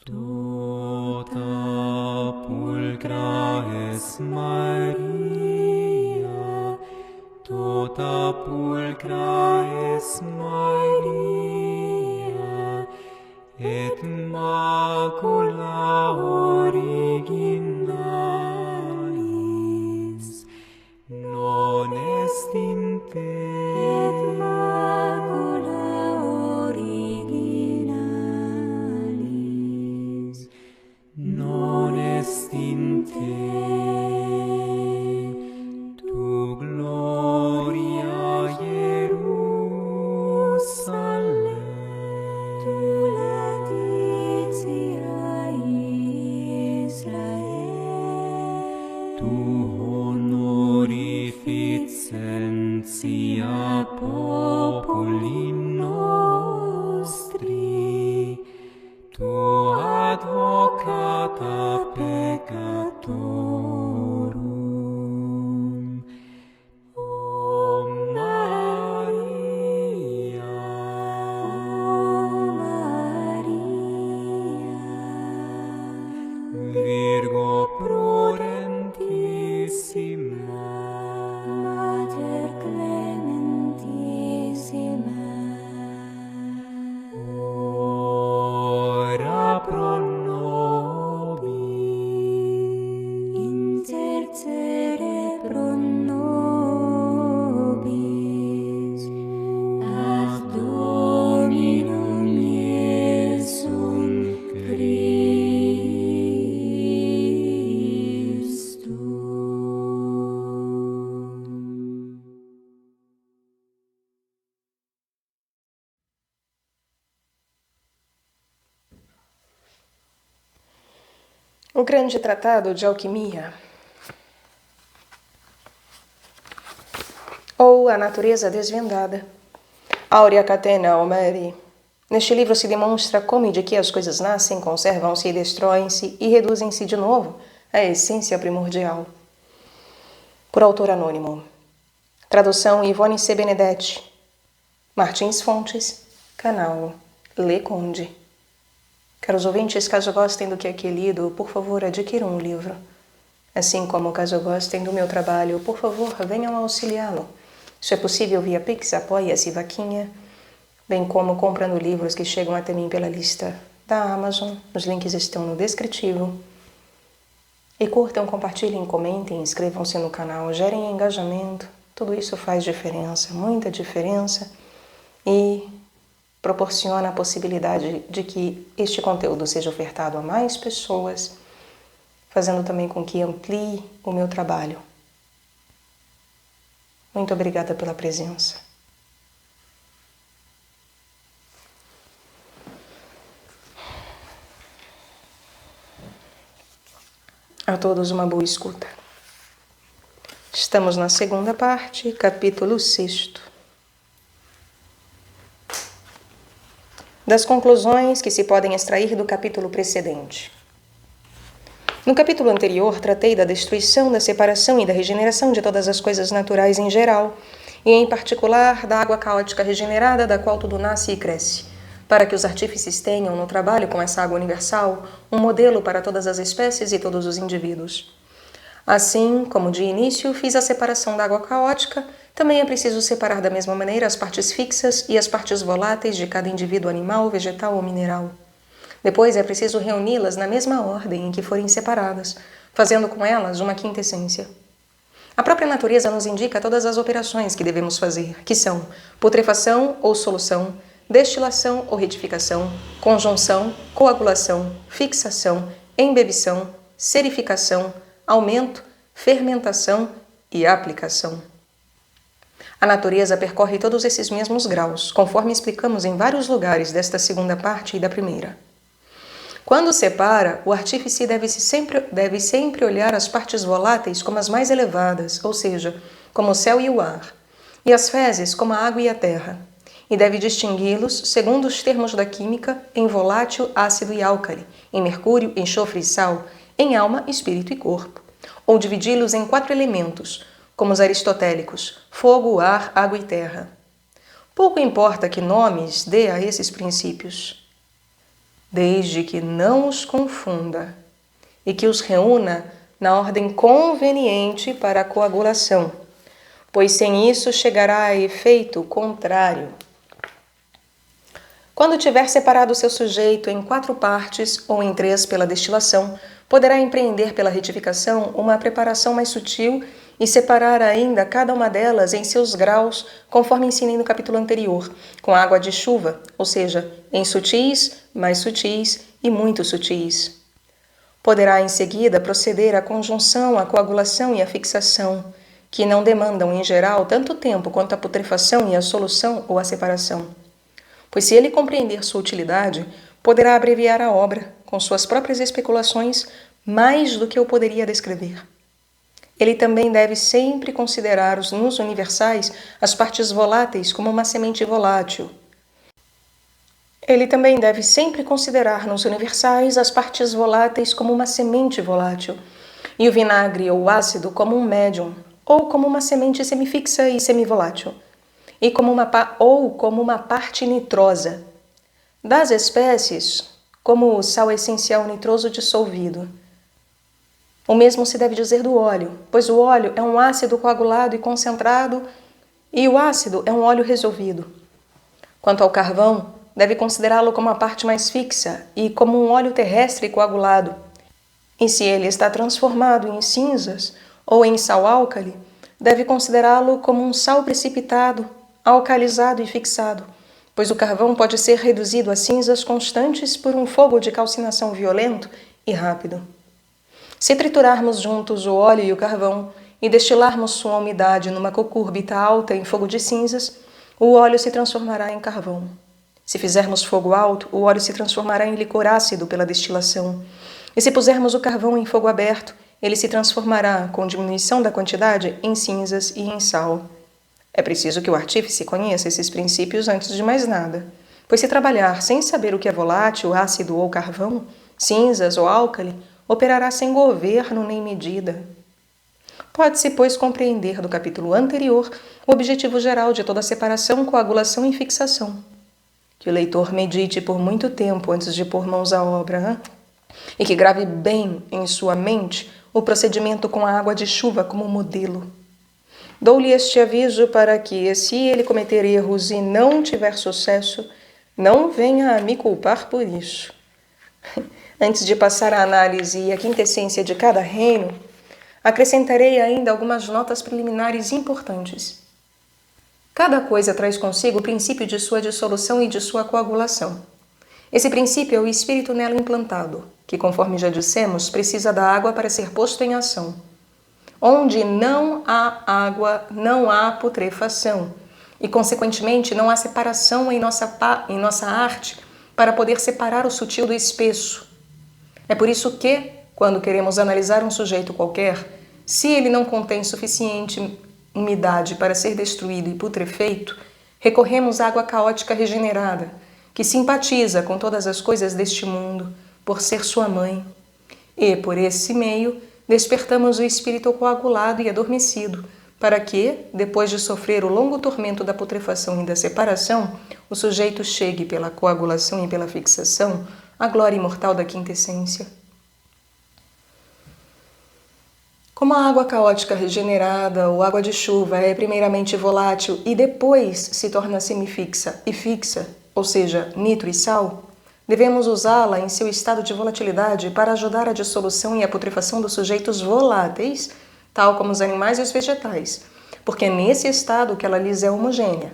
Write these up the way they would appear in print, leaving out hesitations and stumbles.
Tota pulcra es Maria, tota pulcra es Maria, et macula originalis non est in te. Et macula originalis non est in te. Tu gloria Jerusalem, tu letitia Israel, tu honorificentia populi nostri, tu advocata peccatorum. O Maria, Virgo prudentissima, Mater clementissima, ora pro nobis, intercede pro nobis, ad Dominum Iesum Christum. O grande tratado de alquimia, ou a natureza desvendada, Aurea Catena Homeri. Neste livro se demonstra como e de que as coisas nascem, conservam-se e destroem-se e reduzem-se de novo à essência primordial. Por autor anônimo. Tradução Ivone C. Benedetti. Martins Fontes, canal Le Conde. Caros ouvintes, caso gostem do que aqui é lido, por favor, adquiram o livro. Assim como caso gostem do meu trabalho, por favor, venham auxiliá-lo. Isso é possível via Pix, Apoia-se, Vaquinha, bem como comprando livros que chegam até mim pela lista da Amazon. Os links estão no descritivo. E curtam, compartilhem, comentem, inscrevam-se no canal, gerem engajamento. Tudo isso faz diferença, muita diferença. E proporciona a possibilidade de que este conteúdo seja ofertado a mais pessoas, fazendo também com que amplie o meu trabalho. Muito obrigada pela presença. A todos uma boa escuta. Estamos na segunda parte, capítulo 6. Das conclusões que se podem extrair do capítulo precedente. No capítulo anterior, tratei da destruição, da separação e da regeneração de todas as coisas naturais em geral, e em particular da água caótica regenerada, da qual tudo nasce e cresce, para que os artífices tenham, no trabalho com essa água universal, um modelo para todas as espécies e todos os indivíduos. Assim, como de início fiz a separação da água caótica, também é preciso separar da mesma maneira as partes fixas e as partes voláteis de cada indivíduo animal, vegetal ou mineral. Depois é preciso reuni-las na mesma ordem em que forem separadas, fazendo com elas uma quinta essência. A própria natureza nos indica todas as operações que devemos fazer, que são putrefação ou solução, destilação ou retificação, conjunção, coagulação, fixação, embebição, serificação, aumento, fermentação e aplicação. A natureza percorre todos esses mesmos graus, conforme explicamos em vários lugares desta segunda parte e da primeira. Quando separa, o artífice deve sempre olhar as partes voláteis como as mais elevadas, ou seja, como o céu e o ar, e as fezes como a água e a terra, e deve distingui-los, segundo os termos da química, em volátil, ácido e álcali, em mercúrio, enxofre e sal, em alma, espírito e corpo, ou dividi-los em 4 elementos, como os aristotélicos, fogo, ar, água e terra. Pouco importa que nomes dê a esses princípios. desde que não os confunda e que os reúna na ordem conveniente para a coagulação, pois sem isso chegará a efeito contrário. Quando tiver separado seu sujeito em 4 partes ou em 3 pela destilação, poderá empreender pela retificação uma preparação mais sutil e separar ainda cada uma delas em seus graus, conforme ensinei no capítulo anterior, com água de chuva, ou seja, em sutis, mais sutis e muito sutis. Poderá em seguida proceder à conjunção, à coagulação e à fixação, que não demandam em geral tanto tempo quanto a putrefação e a solução ou a separação. Pois se ele compreender sua utilidade, poderá abreviar a obra, com suas próprias especulações, mais do que eu poderia descrever. Ele também deve sempre considerar nos universais as partes voláteis como uma semente volátil. Ele também deve sempre considerar nos universais as partes voláteis como uma semente volátil, e o vinagre ou o ácido como um médium, ou como uma semente semifixa e semivolátil, e como uma parte nitrosa. Das espécies, como o sal essencial nitroso dissolvido. O mesmo se deve dizer do óleo, pois o óleo é um ácido coagulado e concentrado, e o ácido é um óleo resolvido. Quanto ao carvão, deve considerá-lo como a parte mais fixa e como um óleo terrestre coagulado. E se ele está transformado em cinzas ou em sal álcali, deve considerá-lo como um sal precipitado, alcalizado e fixado, pois o carvão pode ser reduzido a cinzas constantes por um fogo de calcinação violento e rápido. Se triturarmos juntos o óleo e o carvão e destilarmos sua umidade numa cucúrbita alta em fogo de cinzas, o óleo se transformará em carvão. Se fizermos fogo alto, o óleo se transformará em licor ácido pela destilação. E se pusermos o carvão em fogo aberto, ele se transformará, com diminuição da quantidade, em cinzas e em sal. É preciso que o artífice conheça esses princípios antes de mais nada, pois se trabalhar sem saber o que é volátil, ácido ou carvão, cinzas ou álcali, operará sem governo nem medida. Pode-se, pois, compreender do capítulo anterior o objetivo geral de toda separação, coagulação e fixação. Que o leitor medite por muito tempo antes de pôr mãos à obra, e que grave bem em sua mente o procedimento com a água de chuva como modelo. Dou-lhe este aviso para que, se ele cometer erros e não tiver sucesso, não venha a me culpar por isso. Antes de passar à análise e à quintessência de cada reino, acrescentarei ainda algumas notas preliminares importantes. Cada coisa traz consigo o princípio de sua dissolução e de sua coagulação. Esse princípio é o espírito nela implantado, que, conforme já dissemos, precisa da água para ser posto em ação. Onde não há água, não há putrefação, e, consequentemente, não há separação em nossa arte para poder separar o sutil do espesso. É por isso que, quando queremos analisar um sujeito qualquer, se ele não contém suficiente umidade para ser destruído e putrefeito, recorremos à água caótica regenerada, que simpatiza com todas as coisas deste mundo, por ser sua mãe. E, por esse meio, despertamos o espírito coagulado e adormecido, para que, depois de sofrer o longo tormento da putrefação e da separação, o sujeito chegue pela coagulação e pela fixação à glória imortal da quinta essência. Como a água caótica regenerada ou água de chuva é primeiramente volátil e depois se torna semifixa e fixa, ou seja, nitro e sal, devemos usá-la em seu estado de volatilidade para ajudar a dissolução e a putrefação dos sujeitos voláteis, tal como os animais e os vegetais, porque é nesse estado que ela lhes é homogênea.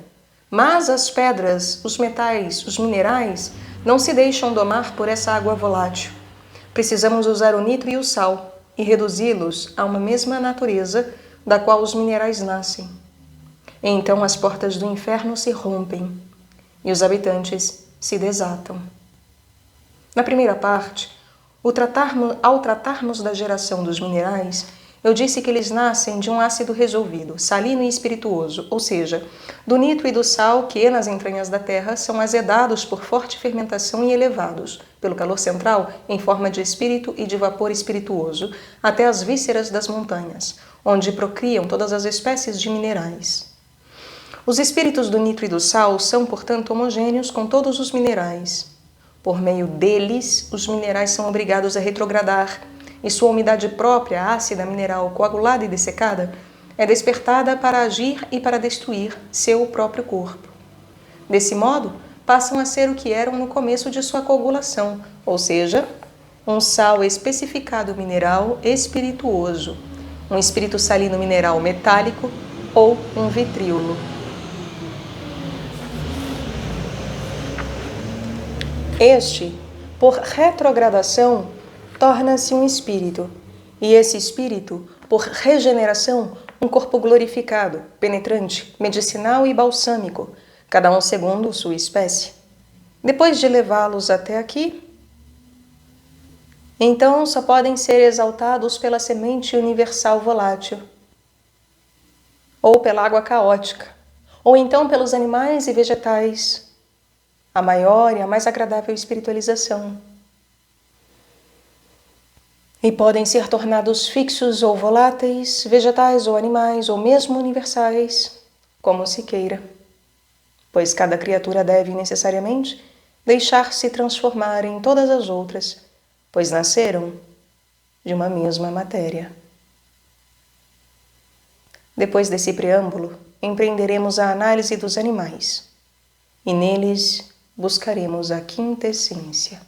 Mas as pedras, os metais, os minerais não se deixam domar por essa água volátil. Precisamos usar o nitro e o sal e reduzi-los a uma mesma natureza da qual os minerais nascem. E então as portas do inferno se rompem e os habitantes se desatam. Na primeira parte, ao tratarmos da geração dos minerais, eu disse que eles nascem de um ácido resolvido, salino e espirituoso, ou seja, do nitro e do sal que, nas entranhas da terra, são azedados por forte fermentação e elevados, pelo calor central, em forma de espírito e de vapor espirituoso, até as vísceras das montanhas, onde procriam todas as espécies de minerais. Os espíritos do nitro e do sal são, portanto, homogêneos com todos os minerais. Por meio deles, os minerais são obrigados a retrogradar, e sua umidade própria, ácida, mineral, coagulada e dessecada, é despertada para agir e para destruir seu próprio corpo. Desse modo, passam a ser o que eram no começo de sua coagulação, ou seja, um sal especificado mineral espirituoso, um espírito salino mineral metálico ou um vitríolo. Este, por retrogradação, torna-se um espírito, e esse espírito, por regeneração, um corpo glorificado, penetrante, medicinal e balsâmico, cada um segundo sua espécie. Depois de levá-los até aqui, então só podem ser exaltados pela semente universal volátil, ou pela água caótica, ou então pelos animais e vegetais, a maior e a mais agradável espiritualização. E podem ser tornados fixos ou voláteis, vegetais ou animais, ou mesmo universais, como se queira, pois cada criatura deve necessariamente deixar-se transformar em todas as outras, pois nasceram de uma mesma matéria. Depois desse preâmbulo, empreenderemos a análise dos animais, e neles buscaremos a quinta essência.